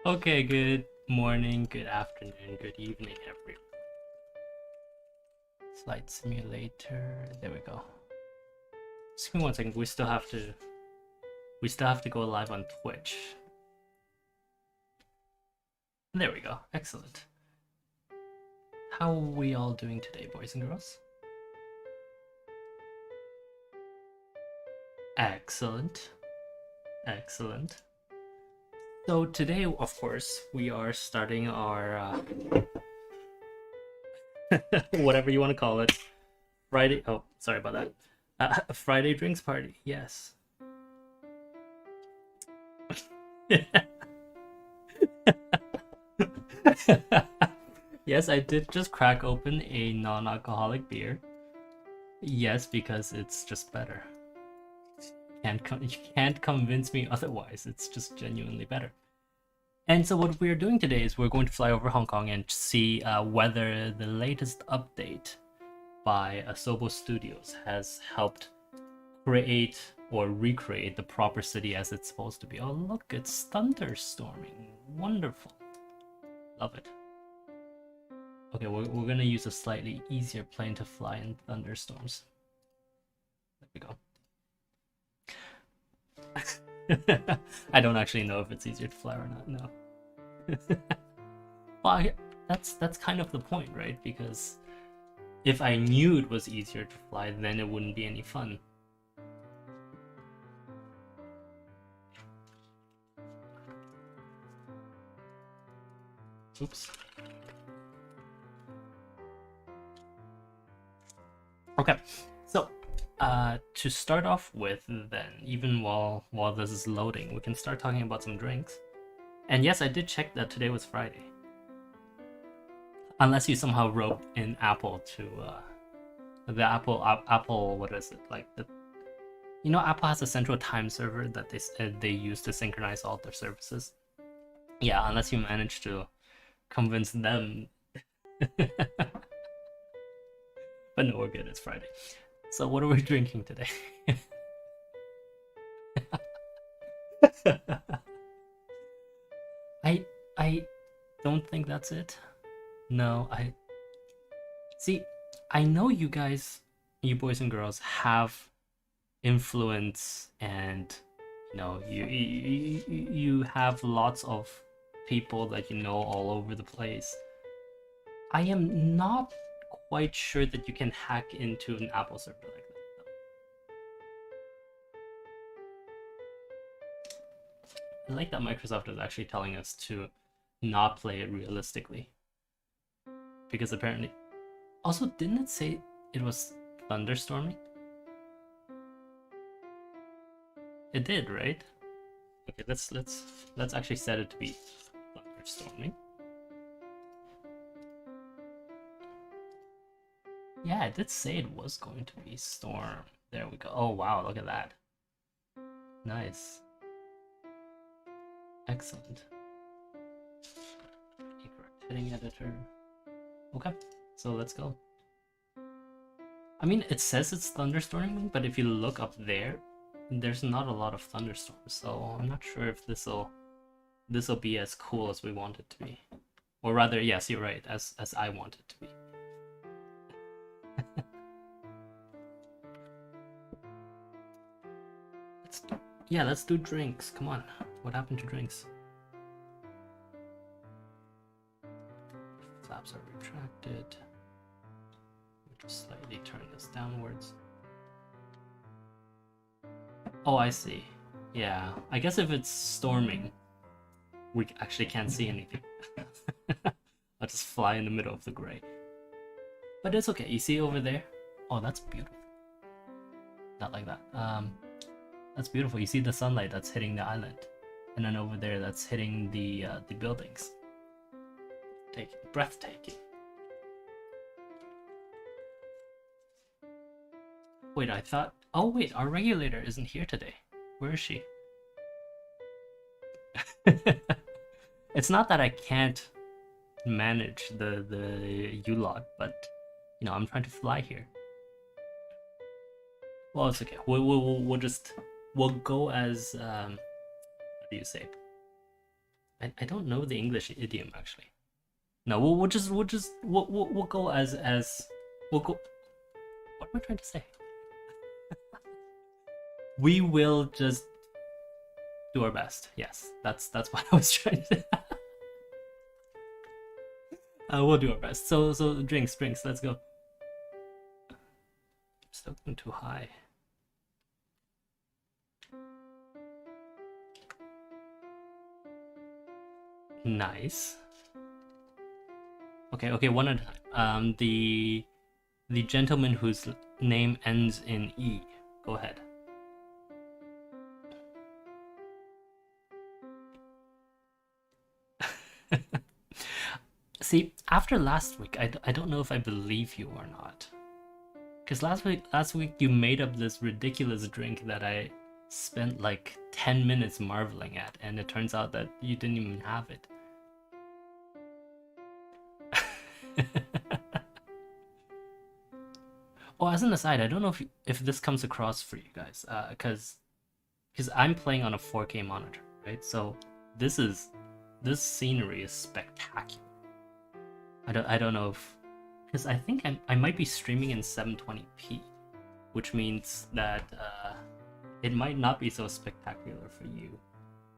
Okay, good morning, good afternoon, good evening, everyone. Flight simulator. There we go. Just give me 1 second. We still have to go live on Twitch. There we go. Excellent. How are we all doing today, boys and girls? Excellent. Excellent. So today, of course, we are starting our whatever you want to call it, Friday. Oh, sorry about that. Friday drinks party. Yes. Yes, I did just crack open a non-alcoholic beer. Yes, because it's just better. You can't convince me otherwise. It's just genuinely better. And so what we're doing today is we're going to fly over Hong Kong and see whether the latest update by Asobo Studios has helped create or recreate the proper city as it's supposed to be. Oh look, it's thunderstorming. Wonderful. Love it. Okay, we're gonna use a slightly easier plane to fly in thunderstorms. There we go. I don't actually know if it's easier to fly or not. No. Well, that's kind of the point, right? Because if I knew it was easier to fly, then it wouldn't be any fun. Oops. Okay, so to start off with, then, even while this is loading, we can start talking about some drinks. And yes, I did check that today was Friday. Unless you somehow wrote in Apple to the Apple, what is it, like the, Apple has a central time server that they use to synchronize all their services. Yeah, unless you manage to convince them. But no, we're good. It's Friday. So what are we drinking today? I don't think that's it. No, I know you guys, you boys and girls, have influence, and you have lots of people that you know all over the place. I am not quite sure that you can hack into an Apple server like that, though. I like that Microsoft is actually telling us to not play it realistically, because apparently, also, didn't it say it was thunderstorming? It did, right? Okay, let's actually set it to be thunderstorming. Yeah, it did say it was going to be storm. There we go. Oh wow, look at that. Nice. Excellent. Incorrect heading editor. Okay, so let's go. I mean, it says it's thunderstorming, but if you look up there, there's not a lot of thunderstorms, so I'm not sure if this'll be as cool as we want it to be. Or rather, yes, you're right, as I want it to be. Let's do drinks. Come on. What happened to drinks? Flaps are retracted. We'll just slightly turn this downwards. Oh, I see. Yeah, I guess if it's storming, we actually can't see anything. I'll just fly in the middle of the gray. But it's okay. You see over there? Oh, that's beautiful. Not like that. That's beautiful. You see the sunlight that's hitting the island, and then over there that's hitting the buildings. Breathtaking. Wait, I thought. Oh wait, our regulator isn't here today. Where is she? It's not that I can't manage the U-Lot, but I'm trying to fly here. Well, it's okay. We'll go as how do you say? I don't know the English idiom actually. No, we'll go as we'll go. What am I trying to say? We will just do our best. Yes, that's what I was trying to say. We'll do our best. So drinks. Let's go. Still going too high. Nice. Okay, one at a time. The gentleman whose name ends in E. Go ahead. See, after last week, I don't know if I believe you or not. Because last week you made up this ridiculous drink that I spent like 10 minutes marveling at, and it turns out that you didn't even have it. Oh, as an aside, I don't know if this comes across for you guys, because I'm playing on a 4K monitor, right? So this scenery is spectacular. I don't know if, because I think I might be streaming in 720p, which means that it might not be so spectacular for you.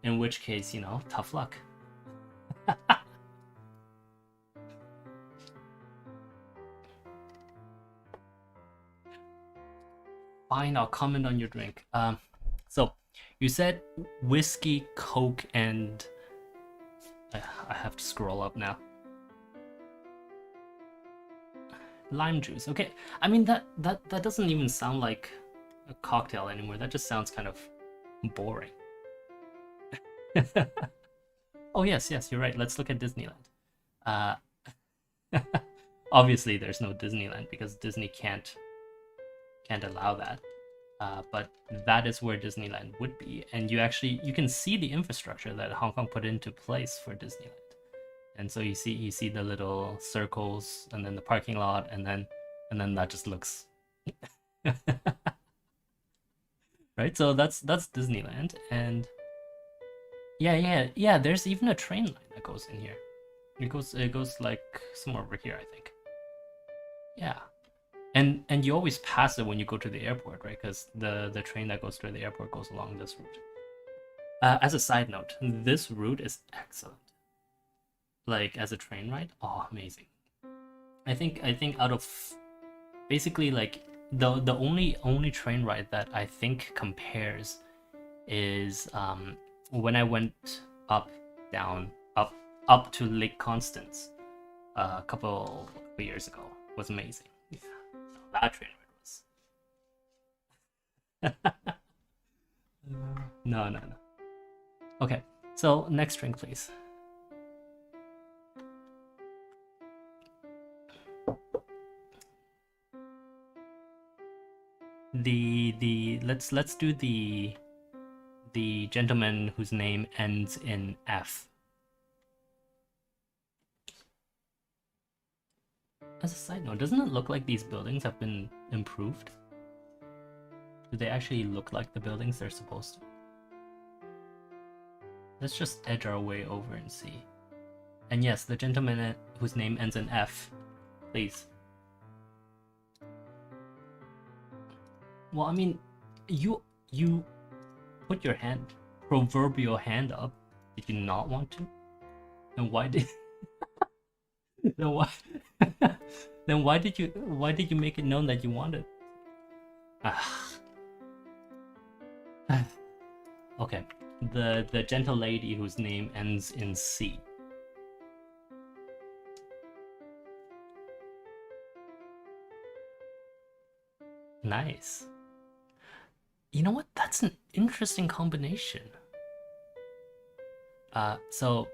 In which case, you know, tough luck. Fine, I'll comment on your drink. So you said whiskey, Coke, and I have to scroll up now. Lime juice. Okay, I mean that doesn't even sound like a cocktail anymore. That just sounds kind of boring. Oh yes, you're right. Let's look at Disneyland. Obviously, there's no Disneyland because Disney can't allow that. But that is where Disneyland would be, and you can see the infrastructure that Hong Kong put into place for Disneyland. And so you see the little circles, and then the parking lot, and then that just looks right. So that's Disneyland, and yeah. There's even a train line that goes in here. It goes like somewhere over here, I think. Yeah, and you always pass it when you go to the airport, right? Because the train that goes to the airport goes along this route. As a side note, this route is excellent. Like as a train ride, oh, amazing. I think out of basically like the only train ride that I think compares is when I went up to Lake Constance a couple years ago. It was amazing. Yeah. So that train ride was no. Okay, so next drink, please. Let's do the gentleman whose name ends in F. As a side note, doesn't it look like these buildings have been improved? Do they actually look like the buildings they're supposed to? Let's just edge our way over and see. And yes, the gentleman whose name ends in F, please. Well, I mean, you put your proverbial hand up. Did you not want to? Then why did? then why? Then why did you make it known that you wanted? Okay, the gentle lady whose name ends in C. Nice. You know what? That's an interesting combination. So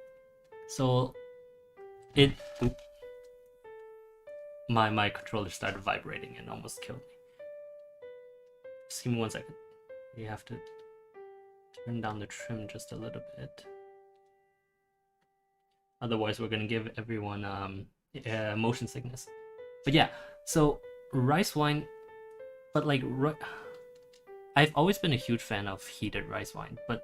it my controller started vibrating and almost killed me. Just give me 1 second. You have to turn down the trim just a little bit. Otherwise, we're gonna give everyone motion sickness. But yeah, so rice wine, but like I've always been a huge fan of heated rice wine, but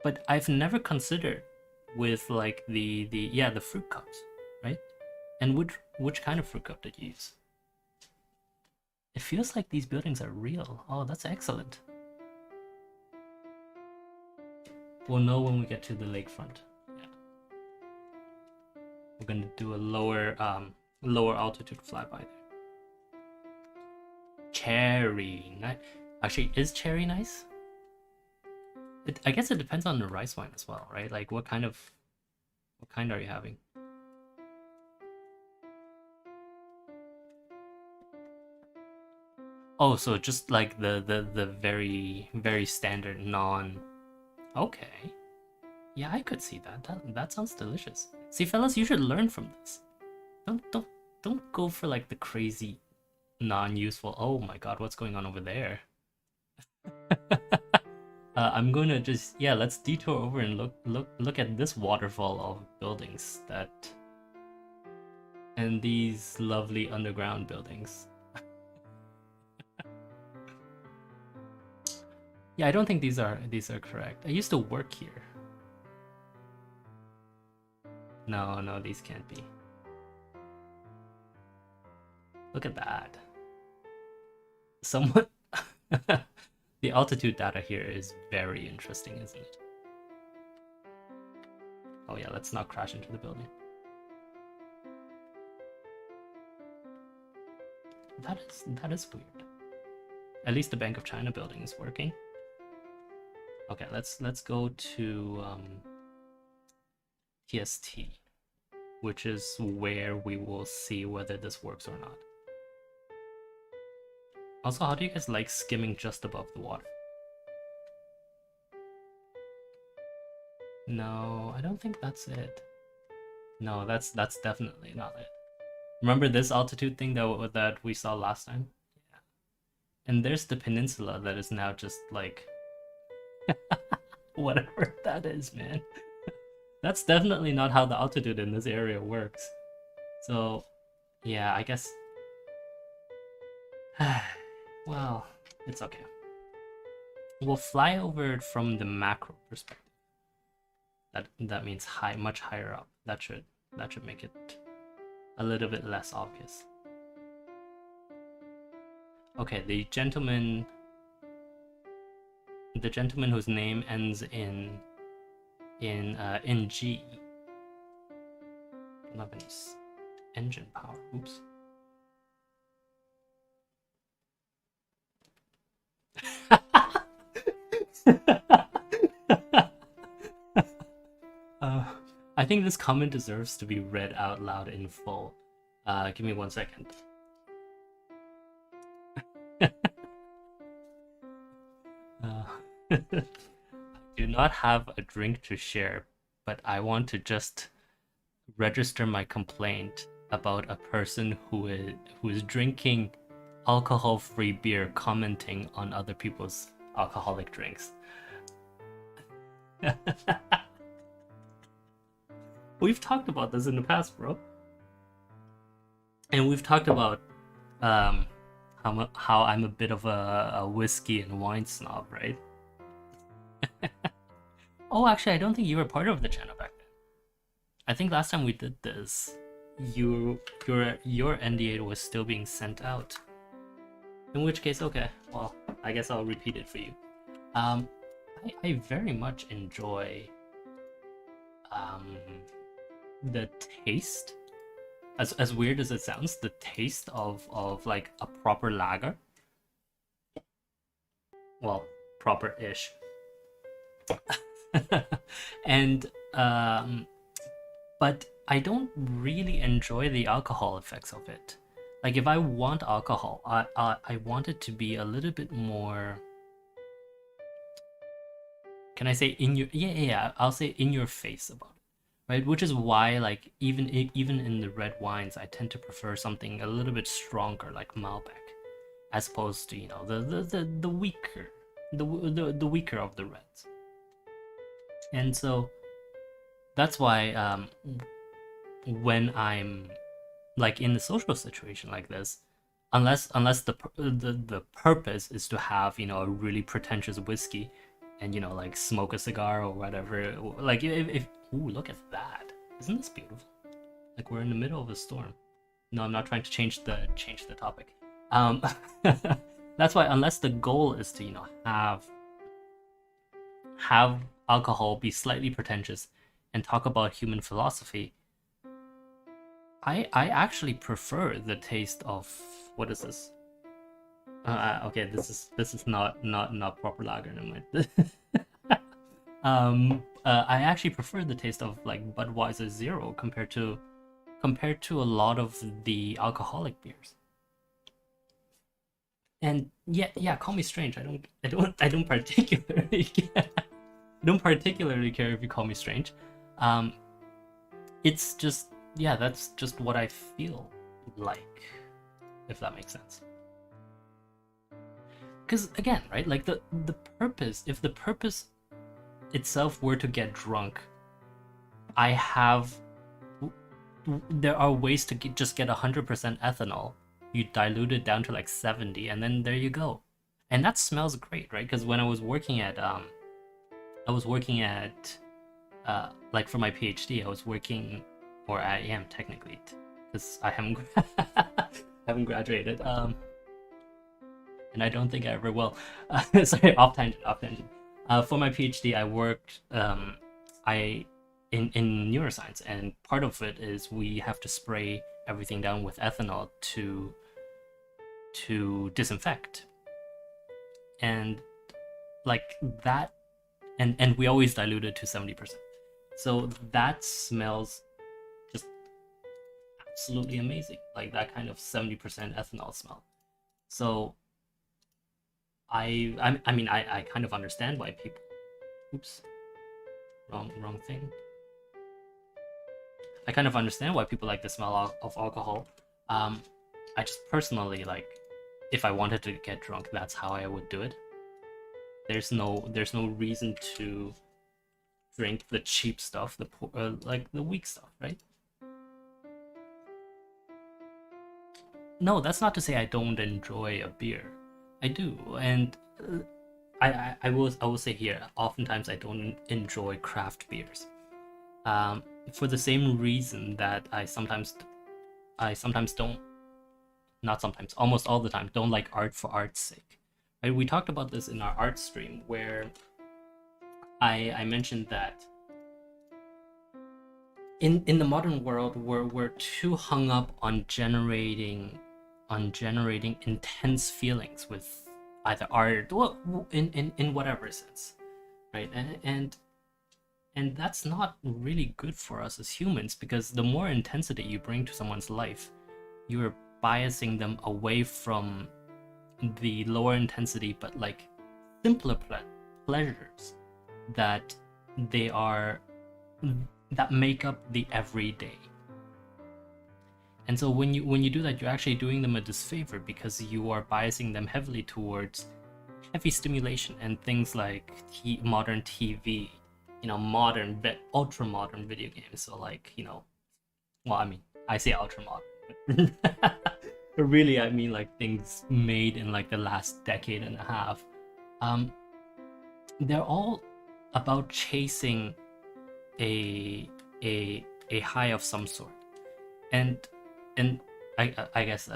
But I've never considered with like the fruit cups, right? And which kind of fruit cup did you use? It feels like these buildings are real. Oh, that's excellent. We'll know when we get to the lakefront. Yeah. We're gonna do a lower altitude flyby there. Cherry, nice. Actually, is cherry nice? I guess it depends on the rice wine as well, right? Like what kind are you having? Oh, so just like the very standard non. Okay. Yeah, I could see that. That sounds delicious. See, fellas, you should learn from this. Don't go for like the crazy non-useful. Oh my god, what's going on over there? I'm gonna just, yeah, let's detour over and look at this waterfall of buildings and these lovely underground buildings. Yeah, I don't think these are correct. I used to work here. No, these can't be. Look at that. Someone the altitude data here is very interesting, isn't it? Oh yeah, let's not crash into the building. That is weird. At least the Bank of China building is working. Okay, let's go to TST, which is where we will see whether this works or not. Also, how do you guys like skimming just above the water? No, I don't think that's it. No, that's definitely not it. Remember this altitude thing that we saw last time? Yeah. And there's the peninsula that is now just like whatever that is, man. That's definitely not how the altitude in this area works. So, yeah, I guess. Well, it's okay. We'll fly over it from the macro perspective. That means much higher up. That should make it a little bit less obvious. Okay, the gentleman whose name ends in G. Don't have any engine power. Oops. I think this comment deserves to be read out loud in full. Give me 1 second. I do not have a drink to share, but I want to just register my complaint about a person who is drinking alcohol-free beer, commenting on other people's alcoholic drinks. We've talked about this in the past, bro. And we've talked about how I'm a bit of a whiskey and wine snob, right? Oh, actually, I don't think you were part of the channel back then. I think last time we did this, your NDA was still being sent out. In which case, okay, well, I guess I'll repeat it for you. I very much enjoy the taste, as weird as it sounds, the taste of like a proper lager. Well, proper-ish. And but I don't really enjoy the alcohol effects of it. Like if I want alcohol, I want it to be a little bit more. Can I say in your I'll say in your face about it, right? Which is why like even in the red wines, I tend to prefer something a little bit stronger, like Malbec, as opposed to the weaker the weaker of the reds. And so that's why when I'm like in a social situation like this, unless the purpose is to have a really pretentious whiskey and like smoke a cigar or whatever. Like if ooh, look at that! Isn't this beautiful? Like we're in the middle of a storm. No, I'm not trying to change the topic. Um, that's why unless the goal is to have alcohol be slightly pretentious and talk about human philosophy, I actually prefer the taste of what is this? Okay, this is not proper lager. Never mind. I actually prefer the taste of like Budweiser Zero compared to a lot of the alcoholic beers. And yeah, call me strange. I don't particularly care. I don't particularly care if you call me strange. Um, it's just yeah, that's just what I feel like, if that makes sense. Because again, right, like the purpose, if the purpose itself were to get drunk, I have there are ways to just get 100% ethanol. You dilute it down to like 70, and then there you go. And that smells great, right? Because when I was working at like for my PhD, I was working, or I am technically, because I haven't haven't graduated. And I don't think I ever will. Sorry, off tangent, off tangent. For my PhD, I worked I in neuroscience, and part of it is we have to spray everything down with ethanol to disinfect, and like that, and we always dilute it to 70%. So that smells just absolutely amazing, like that kind of 70% ethanol smell. So I mean I kind of understand why people. Oops, wrong thing. I kind of understand why people like the smell of alcohol. I just personally like, if I wanted to get drunk, that's how I would do it. There's no reason to drink the cheap stuff, like the weak stuff, right? No, that's not to say I don't enjoy a beer. I do, and I will say here, oftentimes I don't enjoy craft beers. For the same reason that I sometimes don't, not sometimes, almost all the time, don't like art for art's sake. Right? We talked about this in our art stream where I mentioned that in the modern world we're too hung up on generating intense feelings with either art, well, in whatever sense, right? And that's not really good for us as humans, because the more intensity you bring to someone's life, you're biasing them away from the lower intensity but like simpler pleasures that they are that make up the everyday. And so when you do that, you're actually doing them a disfavor, because you are biasing them heavily towards heavy stimulation and things like modern TV, modern ultra modern video games. So like, well, I mean, I say ultra modern, but really I mean like things made in like the last decade and a half. They're all about chasing a high of some sort, and I guess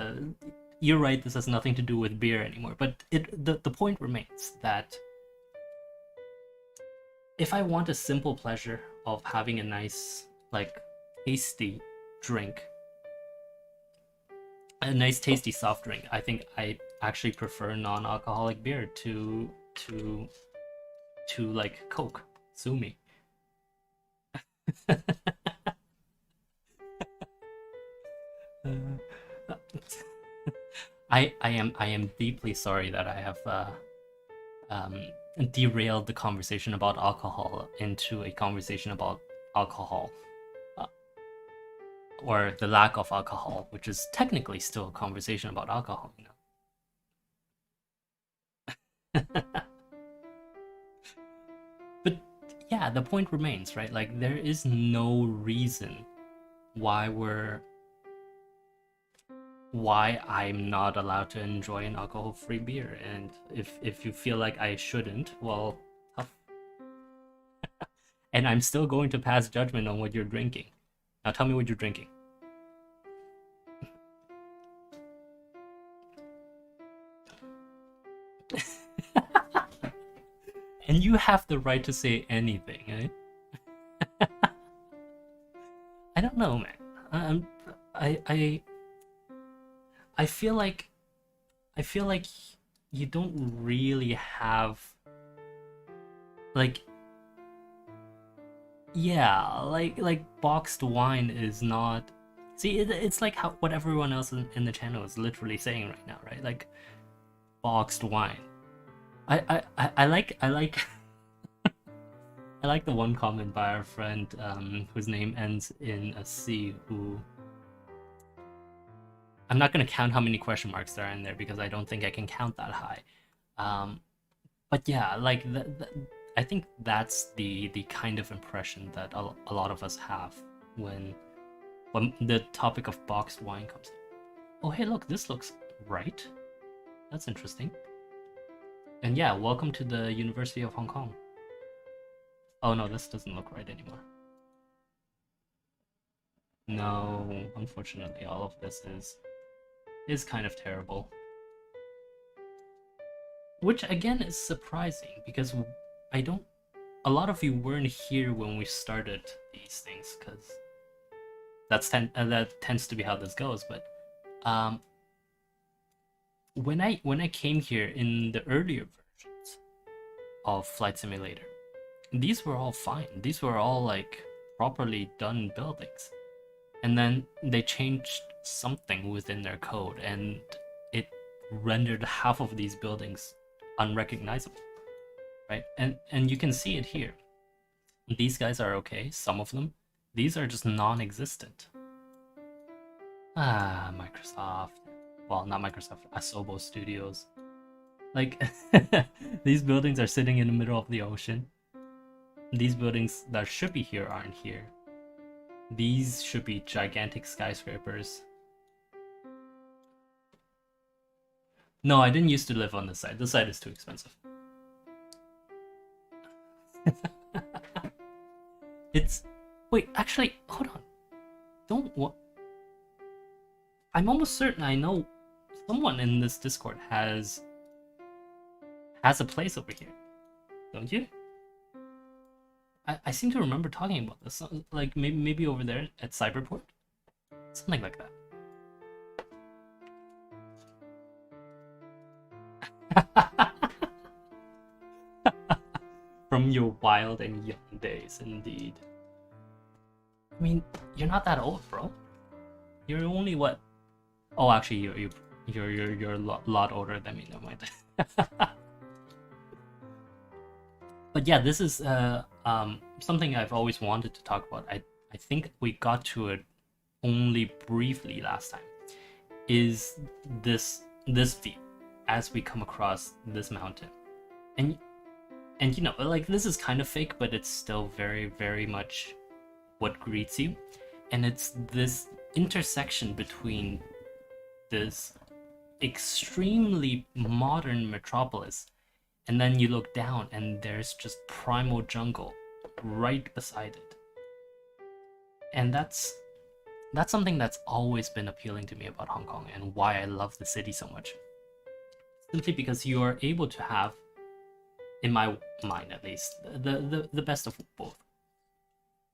you're right. This has nothing to do with beer anymore, but the point remains that if I want a simple pleasure of having a nice, like, tasty drink, a nice tasty soft drink, I think I actually prefer non-alcoholic beer to like Coke. Sue me. I am deeply sorry that I have um, derailed the conversation about alcohol into a conversation about alcohol, uh, or the lack of alcohol, which is technically still a conversation about alcohol, But yeah, the point remains, right? Like there is no reason why I'm not allowed to enjoy an alcohol-free beer, and if you feel like I shouldn't, well, tough and I'm still going to pass judgment on what you're drinking. Now tell me what you're drinking. And you have the right to say anything, right? I don't know, man. I I I feel like you don't really have like yeah, like boxed wine is not. See, it's like how what everyone else in the channel is literally saying right now, right? Like boxed wine. I like I like the one comment by our friend whose name ends in a C, who I'm not gonna count how many question marks there are in there because I don't think I can count that high. Um, but yeah, like I think that's the kind of impression that a lot of us have when the topic of boxed wine comes. Oh hey, look, this looks right. That's interesting. And yeah, welcome to the University of Hong Kong. Oh no, this doesn't look right anymore. No, unfortunately, all of this is kind of terrible. Which again is surprising because I don't. A lot of you weren't here when we started these things because that tends to be how this goes. But um, when I came here in the earlier versions of Flight Simulator, these were all fine. These were all like properly done buildings. And then they changed something within their code and it rendered half of these buildings unrecognizable, right? And you can see it here. These guys are okay, some of them. These are just non-existent. Ah, Microsoft. Well, not Microsoft, Asobo Studios. Like, these buildings are sitting in the middle of the ocean. These buildings that should be here aren't here. These should be gigantic skyscrapers. No, I didn't used to live on this side. This side is too expensive. It's... Wait, actually, hold on. Don't what? I'm almost certain I know someone in this Discord has a place over here. Don't you? I seem to remember talking about this. Like maybe over there at Cyberport? Something like that. From your wild and young days, indeed. I mean, you're not that old, bro. You're only what? Oh, actually, you're a lot older than me. Never mind. But yeah, this is something I've always wanted to talk about. I think we got to it only briefly last time. Is this view as we come across this mountain, and you know, like this is kind of fake, but it's still very, very much what greets you, and it's this intersection between this extremely modern metropolis, and then you look down and there's just primal jungle right beside it. And that's something that's always been appealing to me about Hong Kong and why I love the city so much. Simply because you are able to have, in my mind at least, the best of both.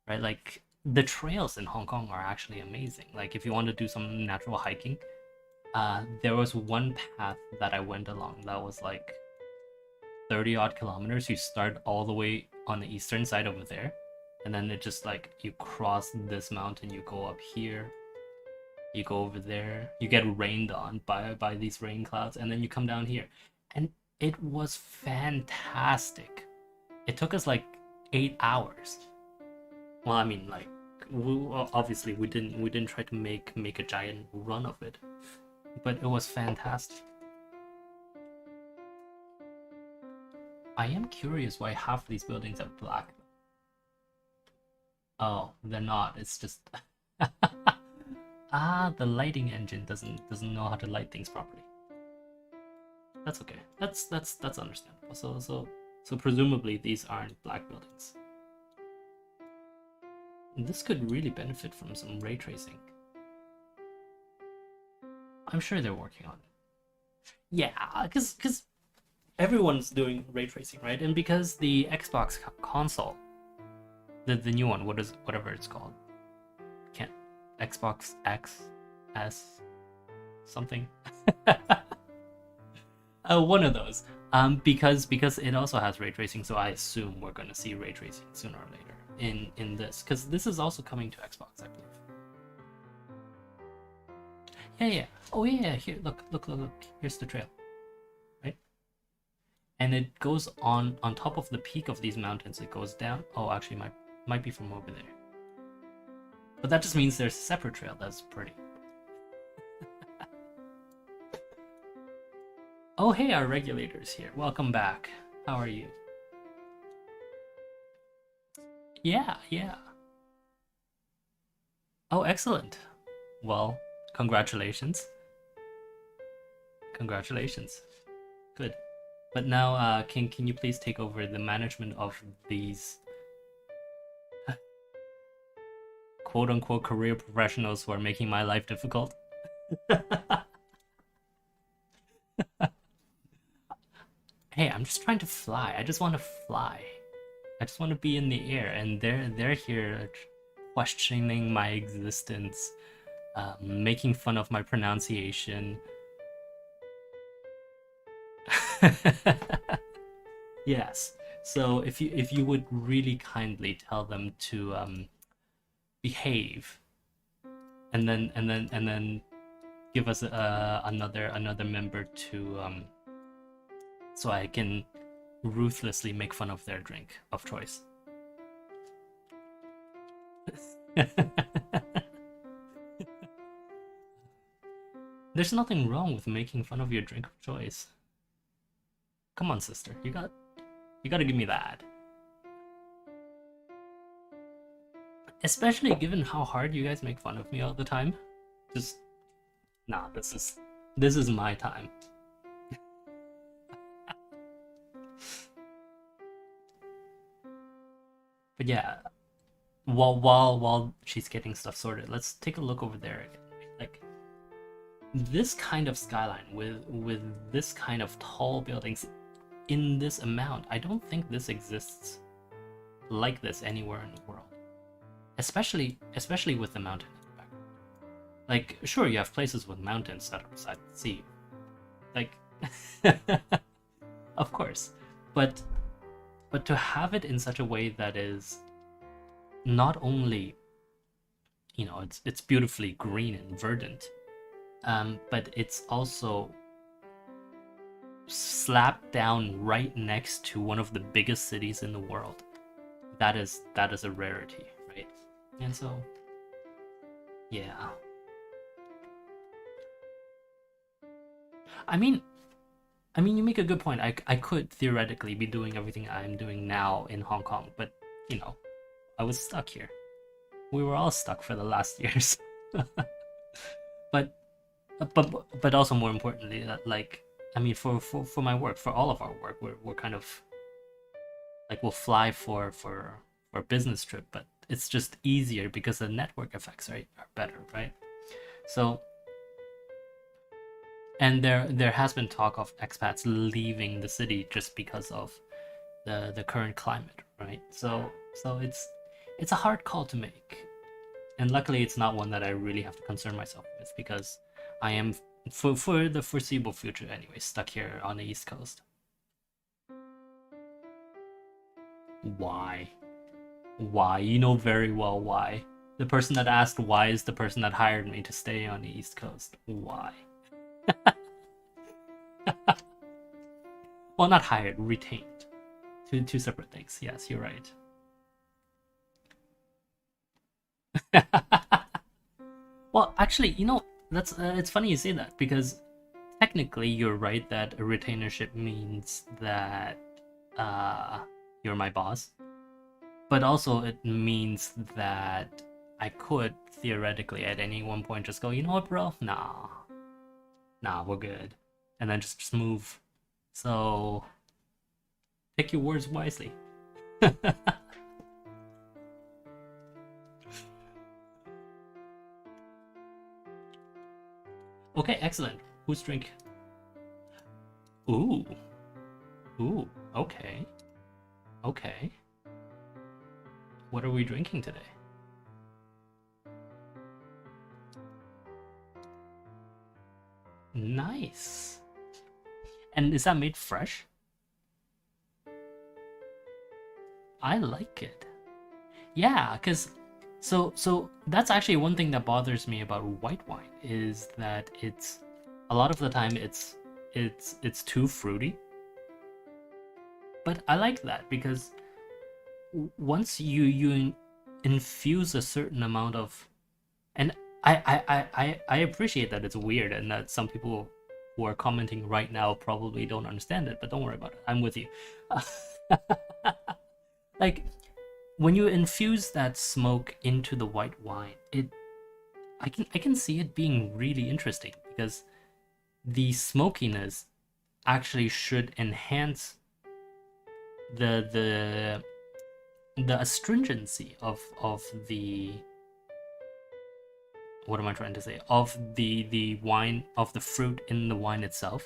Right? Like the trails in Hong Kong are actually amazing. Like if you want to do some natural hiking, there was one path that I went along that was like 30 odd kilometers. You start all the way on the eastern side over there, and then it just like you cross this mountain, you go up here, you go over there, you get rained on by these rain clouds, and then you come down here, and it was fantastic. It took us like 8 hours. Well, I mean, like obviously we didn't try to make a giant run of it, but it was fantastic. I am curious why half of these buildings are black. Oh, they're not. It's just the lighting engine doesn't know how to light things properly. That's okay. That's understandable. So presumably these aren't black buildings. This could really benefit from some ray tracing. I'm sure they're working on it. Yeah, because everyone's doing ray tracing, right? And because the Xbox console, the new one, whatever it's called, can't Xbox X S something. One of those. Because it also has ray tracing, so I assume we're gonna see ray tracing sooner or later in this, because this is also coming to Xbox, I believe. Yeah. Oh yeah. Here, look. Here's the trail, right? And it goes on top of the peak of these mountains. It goes down. Oh, actually, might be from over there. But that just means there's a separate trail. That's pretty. Oh, hey, our regulator's here. Welcome back. How are you? Yeah. Oh, excellent. Well, congratulations. Good. But now, can you please take over the management of these quote-unquote career professionals who are making my life difficult? Hey, I'm just trying to fly. I just want to fly. I just want to be in the air, and they're here questioning my existence, making fun of my pronunciation. Yes. So if you would really kindly tell them to behave, and then give us another member to so I can ruthlessly make fun of their drink of choice. There's nothing wrong with making fun of your drink of choice. Come on, sister. You gotta give me that. Especially given how hard you guys make fun of me all the time. Just nah, this is my time. But yeah, while she's getting stuff sorted, let's take a look over there again. Like this kind of skyline with this kind of tall buildings in this amount, I don't think this exists like this anywhere in the world. Especially with the mountain in the background. Like, sure, you have places with mountains that are beside the sea. Like, of course, but to have it in such a way that is not only, you know, it's beautifully green and verdant, but it's also slapped down right next to one of the biggest cities in the world. That is a rarity, right? And so, yeah. I mean, you make a good point. I could theoretically be doing everything I'm doing now in Hong Kong, but you know, I was stuck here. We were all stuck for the last years. but also more importantly, like, I mean, for my work, for all of our work, we're kind of like, we'll fly for a business trip, but it's just easier because the network effects are better, right? So, and there has been talk of expats leaving the city just because of the current climate, right? So it's a hard call to make, and luckily it's not one that I really have to concern myself with, because I am for the foreseeable future anyway stuck here on the East Coast. Why? You know very well why. The person that asked why is the person that hired me to stay on the East Coast. Why? Well, not hired, retained. Two separate things. Yes, you're right. Well, actually, you know, that's it's funny you say that, because technically you're right that a retainership means that you're my boss, but also it means that I could theoretically at any one point just go, you know what, bro? Nah, we're good, and then just move. So pick your words wisely. Okay, excellent. Who's drink? Ooh. Ooh. Okay. Okay. What are we drinking today? Nice. And is that made fresh? I like it. Yeah, cause so that's actually one thing that bothers me about white wine is that it's a lot of the time it's too fruity. But I like that because once you infuse a certain amount of, and I appreciate that it's weird and that some people who are commenting right now probably don't understand it, but don't worry about it. I'm with you. Like when you infuse that smoke into the white wine, I can see it being really interesting because the smokiness actually should enhance the the astringency of the, what am I trying to say, of the wine, of the fruit in the wine itself,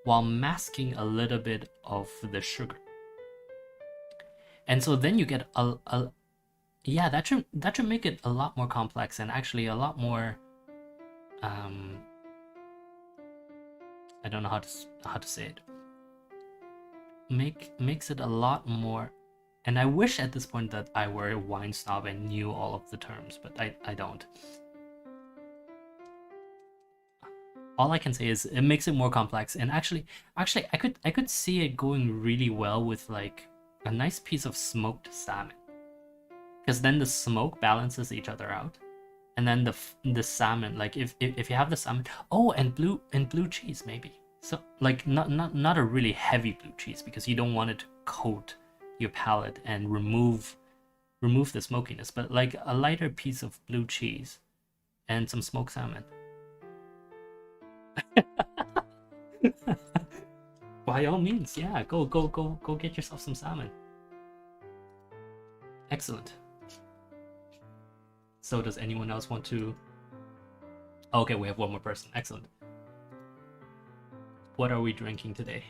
while masking a little bit of the sugar. And so then you get a yeah, that should make it a lot more complex and actually a lot more um I don't know how to say it. Makes it a lot more, and I wish at this point that I were a wine snob and knew all of the terms, but I don't. All I can say is it makes it more complex, and actually I could see it going really well with like a nice piece of smoked salmon, because then the smoke balances each other out, and then the salmon, like if you have the salmon, oh, and blue cheese maybe. So like not a really heavy blue cheese because you don't want it to coat your palate and remove the smokiness, but like a lighter piece of blue cheese and some smoked salmon. By all means, yeah, go get yourself some salmon. Excellent. So does anyone else want to? Okay, we have one more person. Excellent. What are we drinking today?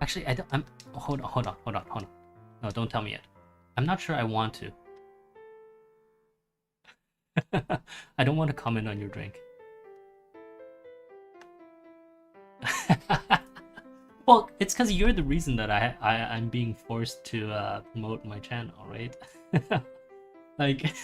Actually, I don't. I'm. Hold on. No, don't tell me yet. I'm not sure I want to. I don't want to comment on your drink. Well, it's because you're the reason that I'm being forced to promote my channel, right? Like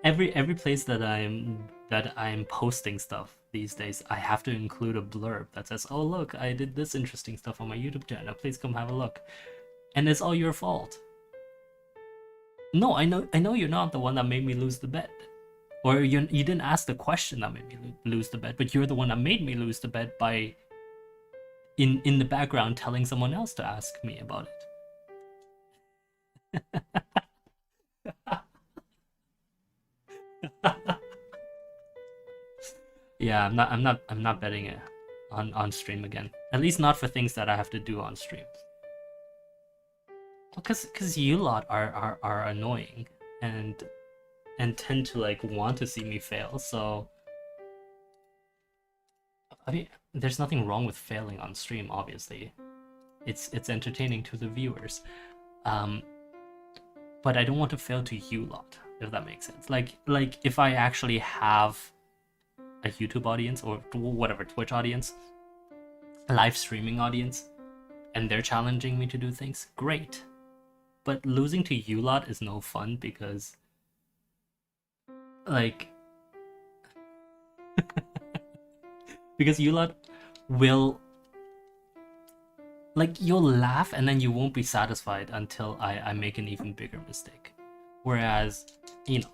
every place that I'm posting stuff these days, I have to include a blurb that says, "Oh look, I did this interesting stuff on my YouTube channel. Please come have a look." And it's all your fault. No, I know you're not the one that made me lose the bet. Or you didn't ask the question that made me lose the bet, but you're the one that made me lose the bet by in the background telling someone else to ask me about it. Yeah, I'm not betting it on stream again. At least not for things that I have to do on stream. Because you lot are annoying and tend to like want to see me fail. So I mean, there's nothing wrong with failing on stream. Obviously, it's entertaining to the viewers. Um, but I don't want to fail to you lot, if that makes sense. Like if I actually have a YouTube audience or whatever Twitch audience, a live streaming audience, and they're challenging me to do things, great. But losing to you lot is no fun because like because you lot will, like, you'll laugh and then you won't be satisfied until I make an even bigger mistake. Whereas,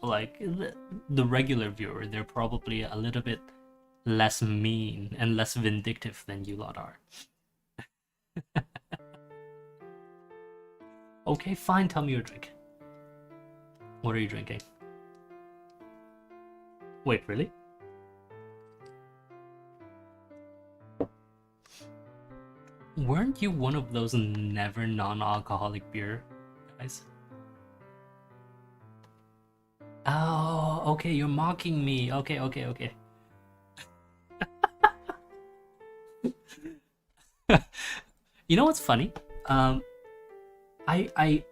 like the regular viewer, they're probably a little bit less mean and less vindictive than you lot are. Okay, fine, tell me your drink. What are you drinking? Wait, really? Weren't you one of those never non-alcoholic beer guys? Oh, okay, you're mocking me. Okay. You know what's funny? Um, I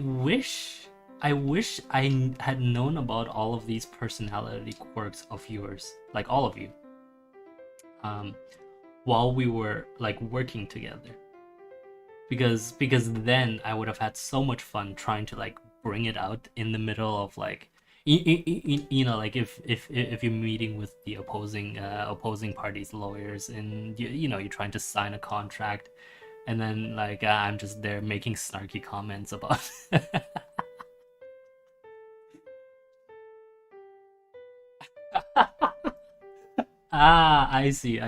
wish I had known about all of these personality quirks of yours, like all of you, um, while we were like working together. Because then I would have had so much fun trying to like bring it out in the middle of like you know, like if you're meeting with the opposing parties lawyers, and you know, you're trying to sign a contract, and then like I'm just there making snarky comments about ah, I see.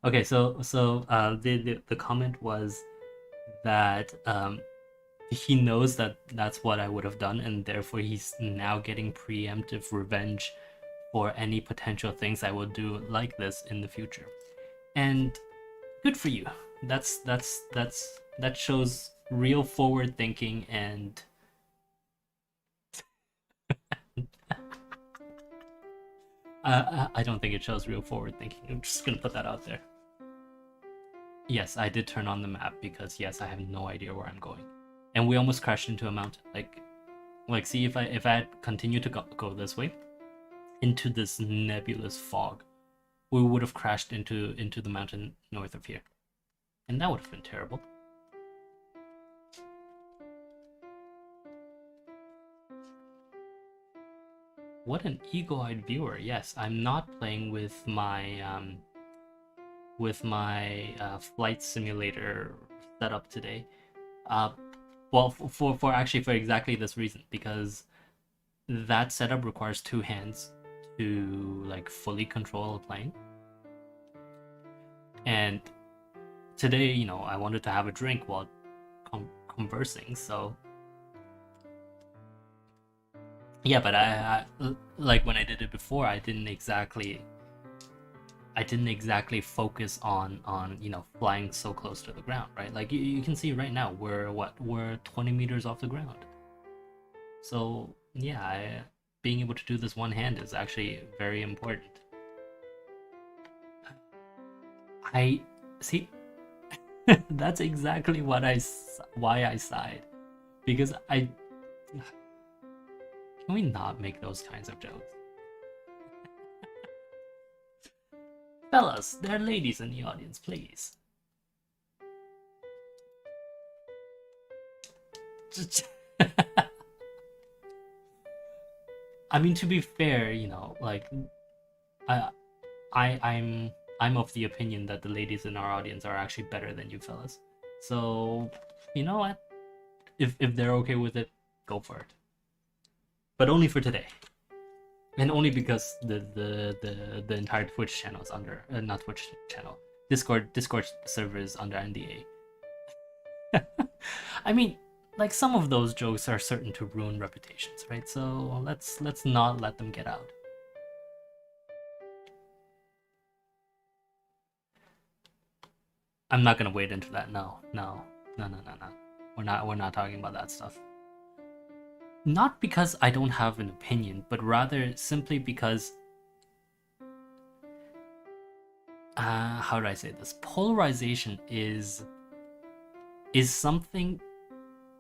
Okay, so the comment was that he knows that that's what I would have done, and therefore he's now getting preemptive revenge for any potential things I will do like this in the future. And good for you. That shows real forward thinking, and I don't think it shows real forward thinking. I'm just gonna put that out there. Yes, I did turn on the map because yes, I have no idea where I'm going, and we almost crashed into a mountain. Like see, if I had continued to go this way into this nebulous fog, we would have crashed into the mountain north of here, and that would have been terrible. What an eagle-eyed viewer! Yes, I'm not playing with my flight simulator setup today. Uh, well, for actually for exactly this reason, because that setup requires two hands to like fully control a plane. And today, you know, I wanted to have a drink while conversing, so yeah. But I like when I did it before, I didn't exactly focus on you know, flying so close to the ground, right? Like you can see right now we're 20 meters off the ground. So yeah, being able to do this one hand is actually very important. I see. That's exactly why I sighed, because I can we not make those kinds of jokes, fellas? There are ladies in the audience, please. I mean, to be fair, you know, like I I'm of the opinion that the ladies in our audience are actually better than you fellas. So you know what? If they're okay with it, go for it. But only for today, and only because the entire Twitch channel is under not Twitch channel, Discord server is under NDA. I mean, like some of those jokes are certain to ruin reputations, right? So let's not let them get out. I'm not gonna wade into that. No. We're not talking about that stuff. Not because I don't have an opinion, but rather simply because how do I say this? Polarization is something,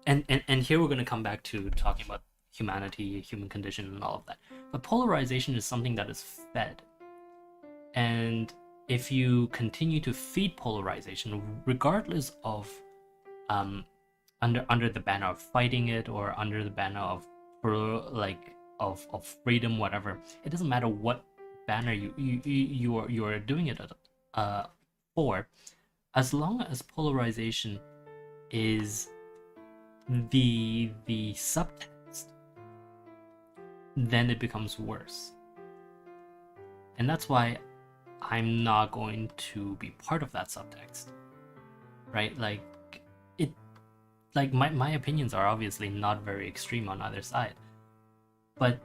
and here we're gonna come back to talking about humanity, human condition, and all of that. But polarization is something that is fed, and if you continue to feed polarization, regardless of under the banner of fighting it, or under the banner of like of freedom, whatever, it doesn't matter what banner you are doing it uh for, as long as polarization is the subtext, then it becomes worse. And that's why I'm not going to be part of that subtext, right? Like it, like my opinions are obviously not very extreme on either side, but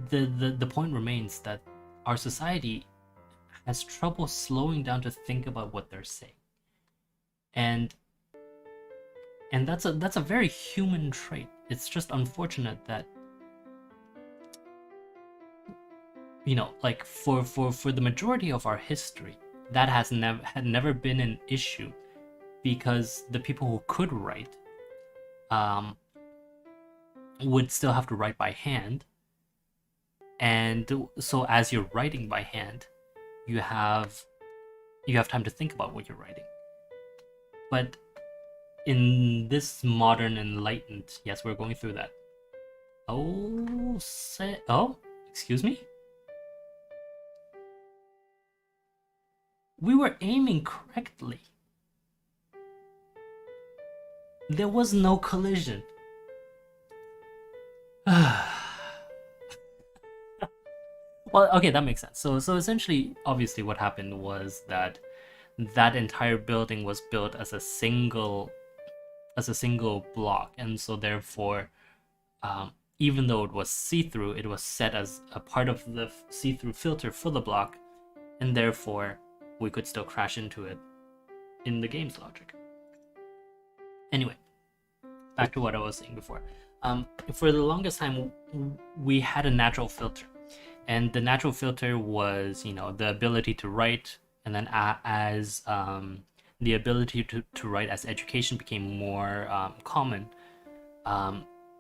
the point remains that our society has trouble slowing down to think about what they're saying, and that's a very human trait. It's just unfortunate that, you know, like for the majority of our history, that had never been an issue because the people who could write um, would still have to write by hand, and so as you're writing by hand, you have time to think about what you're writing. But in this modern enlightened, yes, we're going through that. Oh, excuse me. We were aiming correctly. There was no collision. Well, okay, that makes sense. So essentially, obviously, what happened was that entire building was built as a single block, and so therefore, even though it was see-through, it was set as a part of the see-through filter for the block, and therefore we could still crash into it in the game's logic. Anyway, back to what I was saying before. For the longest time, we had a natural filter, and the natural filter was, the ability to write, and then as the ability to write as education became more common,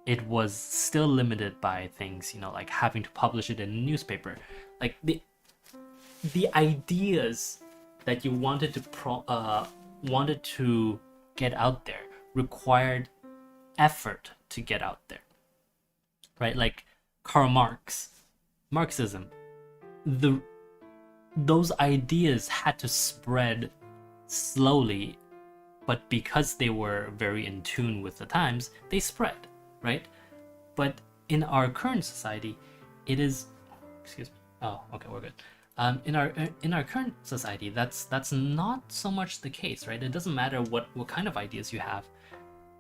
it was still limited by things, like having to publish it in a newspaper. Like the ideas that you wanted to get out there required effort to get out there, right? Like Karl Marxism, those ideas had to spread slowly, but because they were very in tune with the times, they spread, right? But in our current society, it is, excuse me. Oh, okay, we're good. In our current society, that's not so much the case, right? It doesn't matter what kind of ideas you have.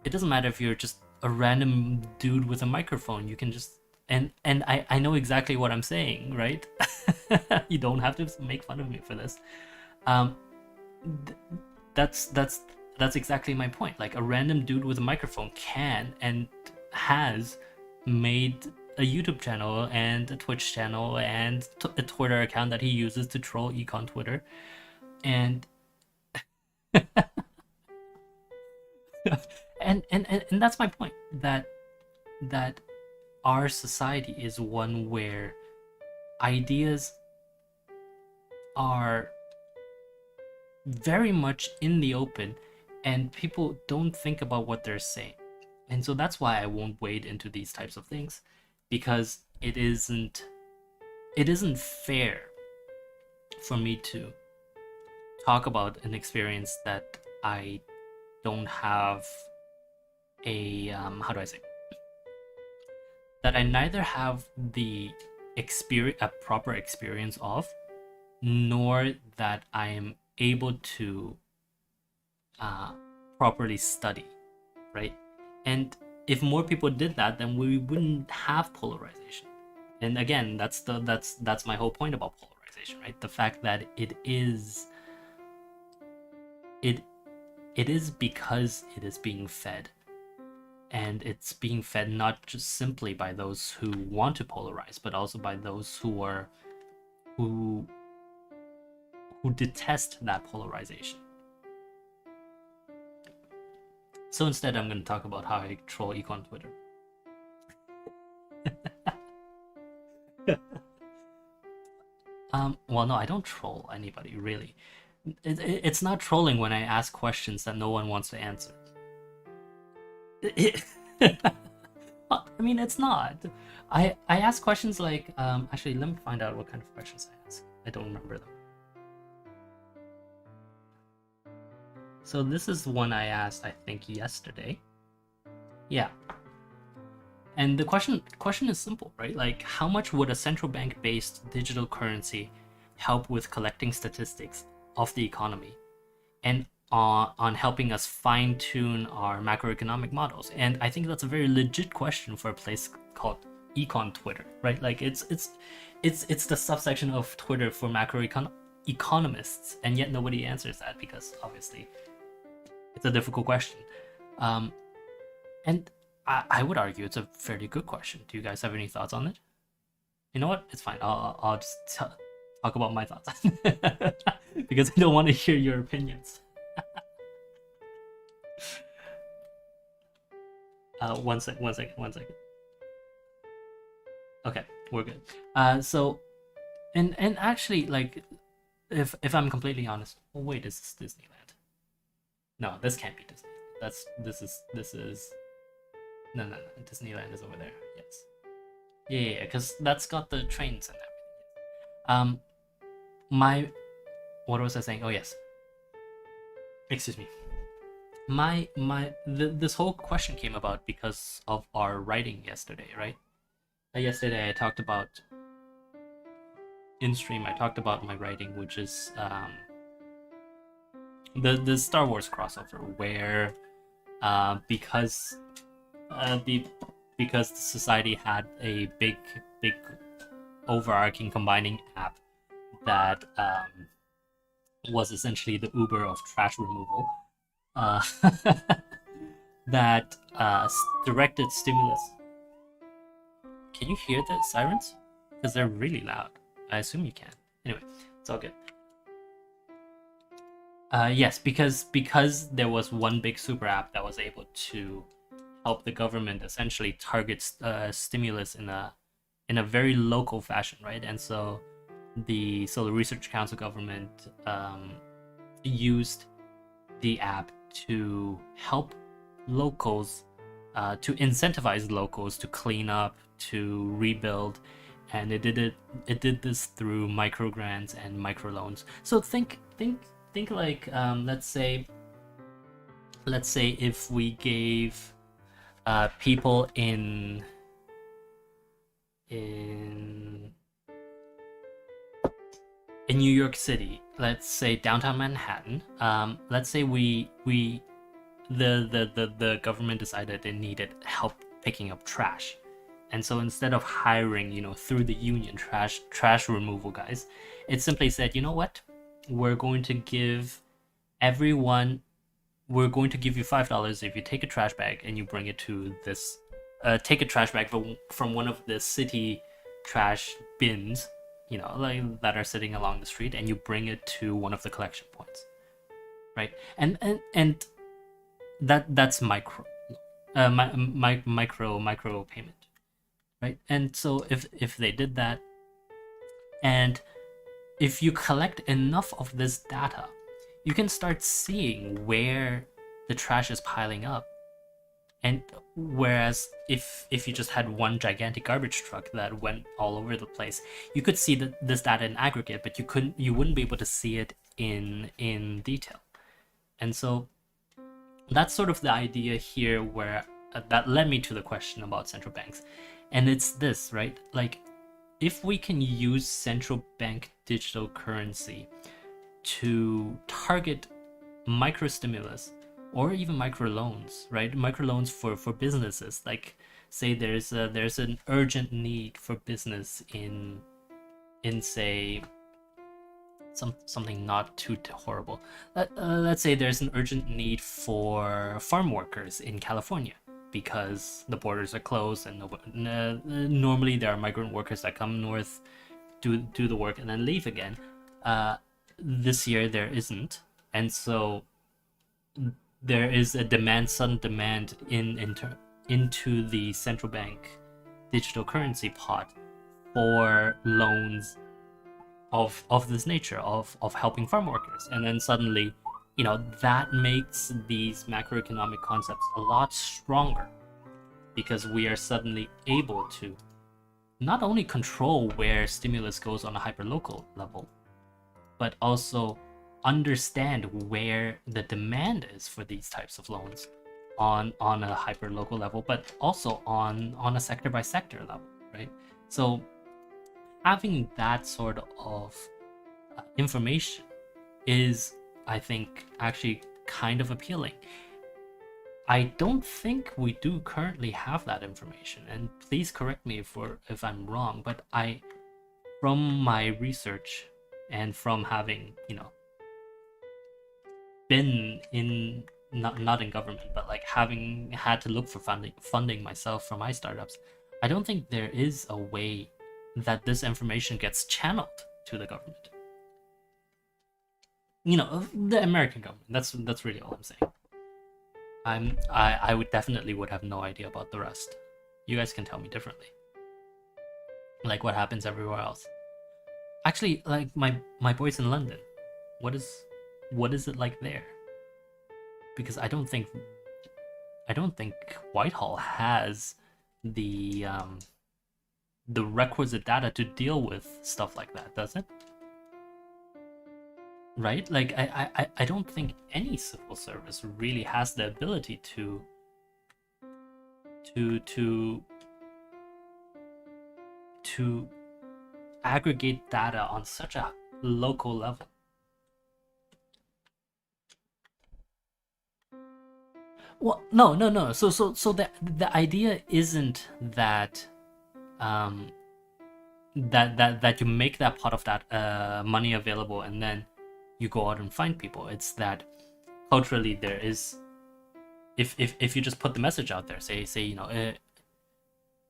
It doesn't matter if you're just a random dude with a microphone. You can just and I know exactly what I'm saying, right? You don't have to make fun of me for this. That's exactly my point. Like a random dude with a microphone can and has made a YouTube channel and a Twitch channel and a Twitter account that he uses to troll econ Twitter, and and that's my point, that our society is one where ideas are very much in the open and people don't think about what they're saying. And so that's why I won't wade into these types of things, because it isn't fair for me to talk about an experience that I don't have a how do I say, that I neither have the proper experience of, nor that I am able to properly study, right? And if more people did that, then we wouldn't have polarization. And again, that's my whole point about polarization, right? The fact that it is because it is being fed, and it's being fed not just simply by those who want to polarize, but also by those who detest that polarization. So instead, I'm going to talk about how I troll econ Twitter. Well, no, I don't troll anybody, really. It's not trolling when I ask questions that no one wants to answer. I mean, it's not. I ask questions like, actually, let me find out what kind of questions I ask. I don't remember them. So this is one I asked, I think, yesterday. Yeah. And the question is simple, right? Like, how much would a central bank-based digital currency help with collecting statistics of the economy and on helping us fine-tune our macroeconomic models? And I think that's a very legit question for a place called econ Twitter, right? Like it's the subsection of Twitter for economists, and yet nobody answers that because obviously it's a difficult question. And I would argue it's a fairly good question. Do you guys have any thoughts on it? You know what? It's fine. I'll just talk about my thoughts. because I don't want to hear your opinions. One second. Okay, we're good. So and actually, like, if I'm completely honest, oh wait, is this Disneyland? No, this can't be Disney. This is no. Disneyland is over there. Yes. Yeah, because that's got the trains and everything. My what was I saying? Oh yes. Excuse me. This whole question came about because of our writing yesterday, right? Yesterday I talked about in stream. I talked about my writing, which is the Star Wars crossover, where because the because the society had a big overarching combining app that was essentially the Uber of trash removal, uh, that directed stimulus. Can you hear the sirens? Because they're really loud. I assume you can. Anyway, it's all good. Yes, because there was one big super app that was able to help the government essentially target stimulus in a very local fashion, right? And so the Research Council government used the app to help locals, to incentivize locals to clean up, to rebuild, and it did this through micro grants and micro loans. So think like let's say if we gave people in New York City, let's say downtown Manhattan, let's say the government decided they needed help picking up trash. And so instead of hiring, through the union trash removal guys, it simply said, you know what? We're going to give everyone, we're going to give you $5 if you take a trash bag and you bring it to this, take a trash bag from one of the city trash bins, like that are sitting along the street, and you bring it to one of the collection points, right? And that's micro payment, right? And so if they did that, and if you collect enough of this data, you can start seeing where the trash is piling up. And whereas if you just had one gigantic garbage truck that went all over the place, you could see this data in aggregate, but you wouldn't be able to see it in detail. And so that's sort of the idea here, where that led me to the question about central banks. And it's this, right? Like, if we can use central bank digital currency to target micro stimulus or even micro loans, right? Micro loans for businesses, like say there's an urgent need for business in say something not too horrible. Let's say there's an urgent need for farm workers in California because the borders are closed, and normally there are migrant workers that come north, do the work, and then leave again. This year there isn't, and so there is a sudden demand into the central bank digital currency pot for loans of this nature, of helping farm workers. And then suddenly, that makes these macroeconomic concepts a lot stronger, because we are suddenly able to not only control where stimulus goes on a hyperlocal level, but also understand where the demand is for these types of loans on a hyperlocal level, but also on a sector by sector level, right? So having that sort of information is, I think, actually kind of appealing. I don't think we do currently have that information, and please correct me if I'm wrong, but from my research and from having, been in not in government, but like having had to look for funding myself for my startups, I don't think there is a way that this information gets channeled to the government. You know, the American government. That's really all I'm saying. I would definitely would have no idea about the rest. You guys can tell me differently. Like what happens everywhere else. Actually, like my boys in London. What is it like there? Because I don't think Whitehall has the the requisite data to deal with stuff like that, does it? Right? Like I don't think any civil service really has the ability to to to aggregate data on such a local level. Well, no, no, no. So the idea isn't that um that you make that pot of that money available and then you go out and find people. It's that culturally there is, if you just put the message out there, say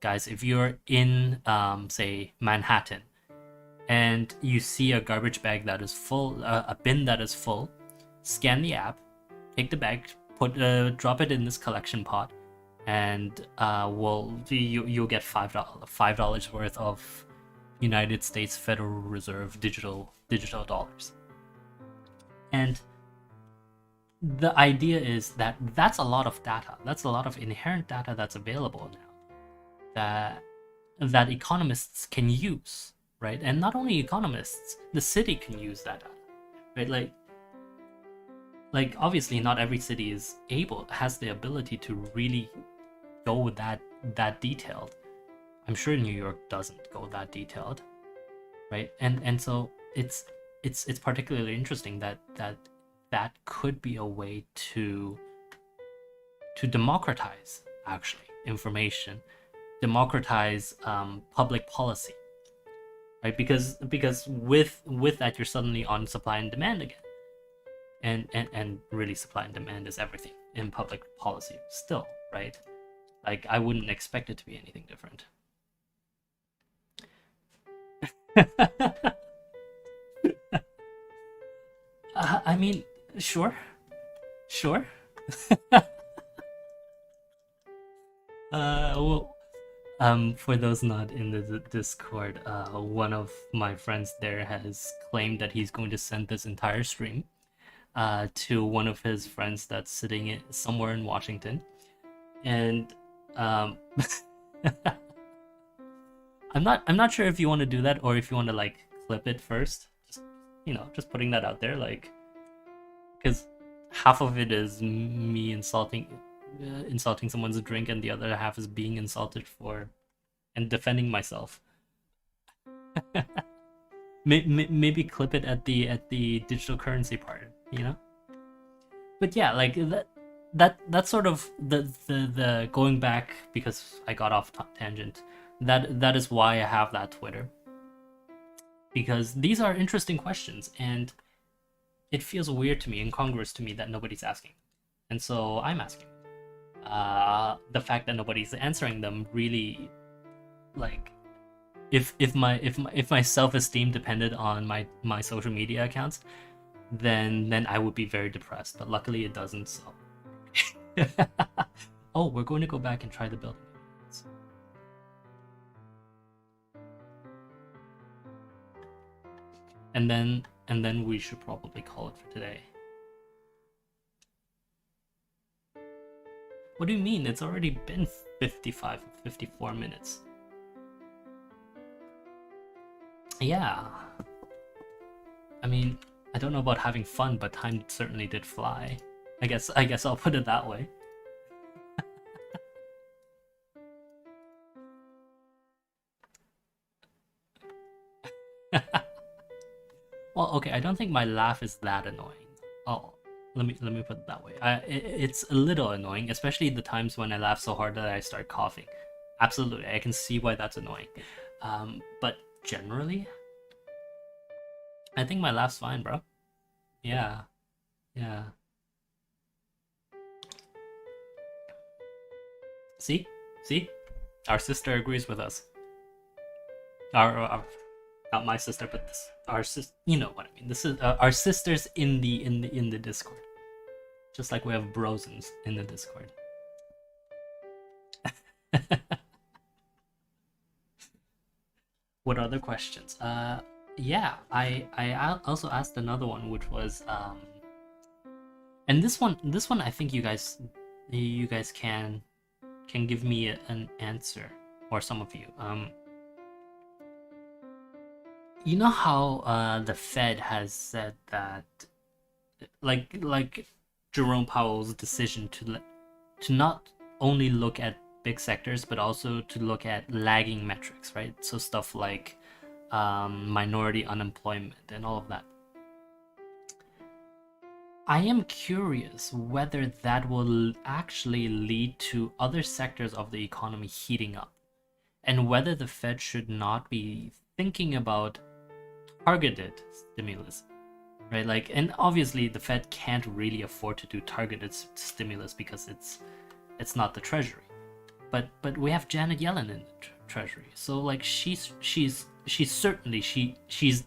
guys, if you're in say Manhattan and you see a garbage bag that is full, a bin that is full, scan the app, take the bag, drop it in this collection pot, and you'll get $5 worth of United States Federal Reserve digital dollars. And the idea is that that's a lot of data. That's a lot of inherent data that's available now that economists can use, right? And not only economists, the city can use that data, right? Like obviously not every city has the ability to really go that detailed. I'm sure New York doesn't go that detailed, right? And so it's particularly interesting that could be a way to democratize actually information, democratize public policy, right? Because with that you're suddenly on supply and demand again, and really supply and demand is everything in public policy still, right? Like I wouldn't expect it to be anything different. I mean, sure, sure. Well, for those not in the Discord, one of my friends there has claimed that he's going to send this entire stream, to one of his friends that's sitting somewhere in Washington, and um, I'm not sure if you want to do that or if you want to like clip it first. Just putting that out there, like, because half of it is me insulting someone's drink, and the other half is being insulted for and defending myself. Maybe clip it at the digital currency part, But yeah, like that's sort of the going back, because I got off tangent. That is why I have that Twitter, because these are interesting questions, and it feels weird to me, incongruous to me, that nobody's asking, and so I'm asking. The fact that nobody's answering them really, like, if my self-esteem depended on my social media accounts, then I would be very depressed. But luckily it doesn't. So, oh, we're going to go back and try the building. And then we should probably call it for today. What do you mean? It's already been 54 minutes. Yeah. I mean, I don't know about having fun, but time certainly did fly. I guess I'll put it that way. Well, okay, I don't think my laugh is that annoying. Oh, let me put it that way. It's a little annoying, especially the times when I laugh so hard that I start coughing. Absolutely, I can see why that's annoying. But generally, I think my laugh's fine, bro. Yeah, yeah. See, our sister agrees with us. Our not my sister, but our you know what I mean. This is our sisters in the Discord. Just like we have bros in the Discord. What other questions? Yeah, I also asked another one, which was and this one I think you guys can give me an answer, or some of you. You know how the Fed has said that, like Jerome Powell's decision to not only look at big sectors but also to look at lagging metrics, right? So stuff like minority unemployment and all of that. I am curious whether that will actually lead to other sectors of the economy heating up, and whether the Fed should not be thinking about targeted stimulus, right? Like, and obviously the Fed can't really afford to do targeted stimulus because it's not the Treasury, but we have Janet Yellen in the Treasury, so like she's certainly she's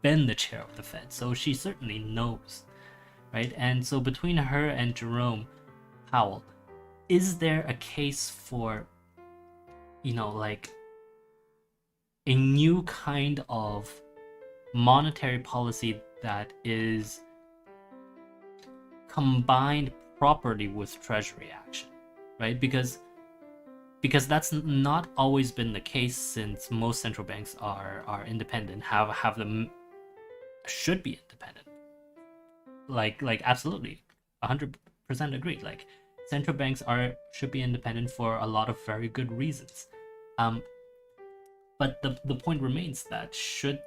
been the chair of the Fed, so she certainly knows, right? And so between her and Jerome Powell, is there a case for, like a new kind of monetary policy that is combined properly with Treasury action, right? Because that's not always been the case, since most central banks are independent, have them, should be independent. Like absolutely, 100% agreed. Like, central banks should be independent for a lot of very good reasons. But the point remains that should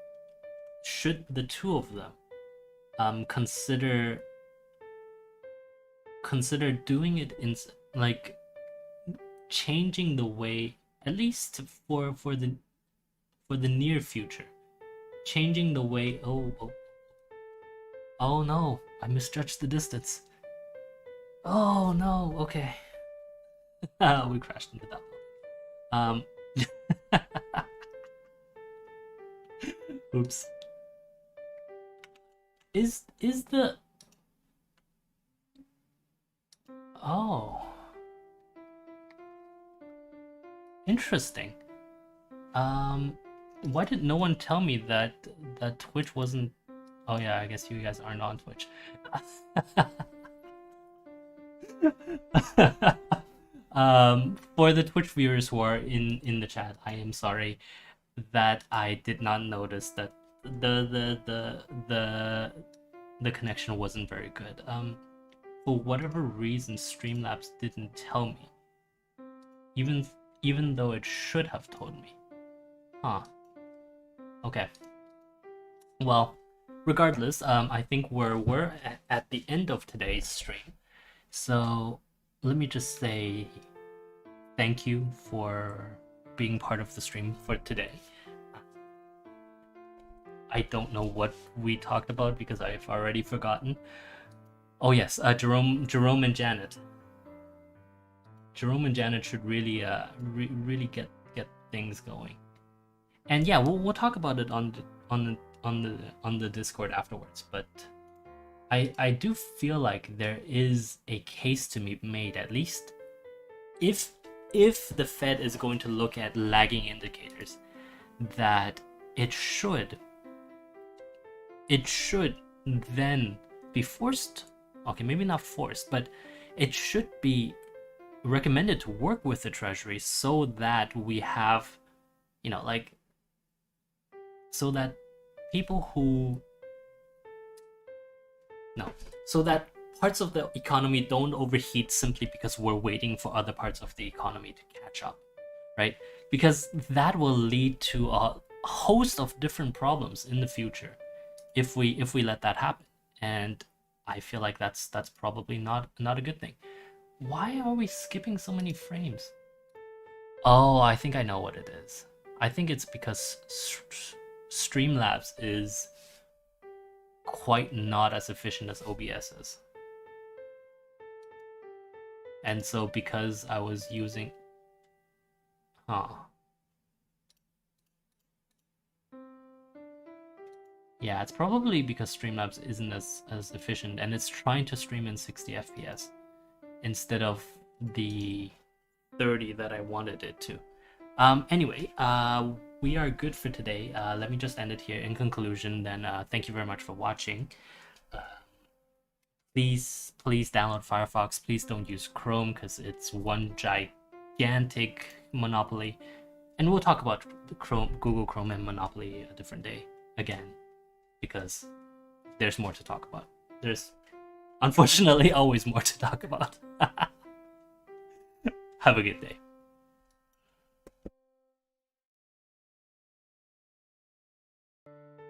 the two of them consider doing it in, like, changing the way, at least for the near future, changing the way. Oh no, I misjudged the distance. Oh no, okay. We crashed into that one. Oops. Is the oh, interesting. Why did no one tell me that Twitch wasn't? Oh yeah, I guess you guys aren't on Twitch. For the Twitch viewers who are in the chat, I am sorry that I did not notice that the connection wasn't very good. For whatever reason, Streamlabs didn't tell me, even though it should have told me. Huh. Okay. Well, regardless, I think we're at the end of today's stream. So let me just say thank you for being part of the stream for today. I don't know what we talked about because I've already forgotten. Oh yes, Jerome and Janet. Jerome and Janet should really really get things going. And yeah, we'll talk about it on the Discord afterwards, but I do feel like there is a case to be made, at least if the Fed is going to look at lagging indicators, that it should then be forced, okay, maybe not forced, but it should be recommended to work with the Treasury, so that we have, like, so that people who so that parts of the economy don't overheat simply because we're waiting for other parts of the economy to catch up, right? Because that will lead to a host of different problems in the future if we let that happen. And I feel like that's probably not a good thing. Why are we skipping so many frames? Oh, I think I know what it is. I think it's because Streamlabs is quite not as efficient as OBS is. And so because I was using... Yeah, it's probably because Streamlabs isn't as efficient, and it's trying to stream in 60 FPS instead of the 30 that I wanted it to. Anyway, we are good for today. Let me just end it here. In conclusion, then, thank you very much for watching. Please download Firefox. Please don't use Chrome because it's one gigantic monopoly. And we'll talk about Google Chrome and Monopoly a different day again, because there's more to talk about. There's unfortunately always more to talk about. Have a good day.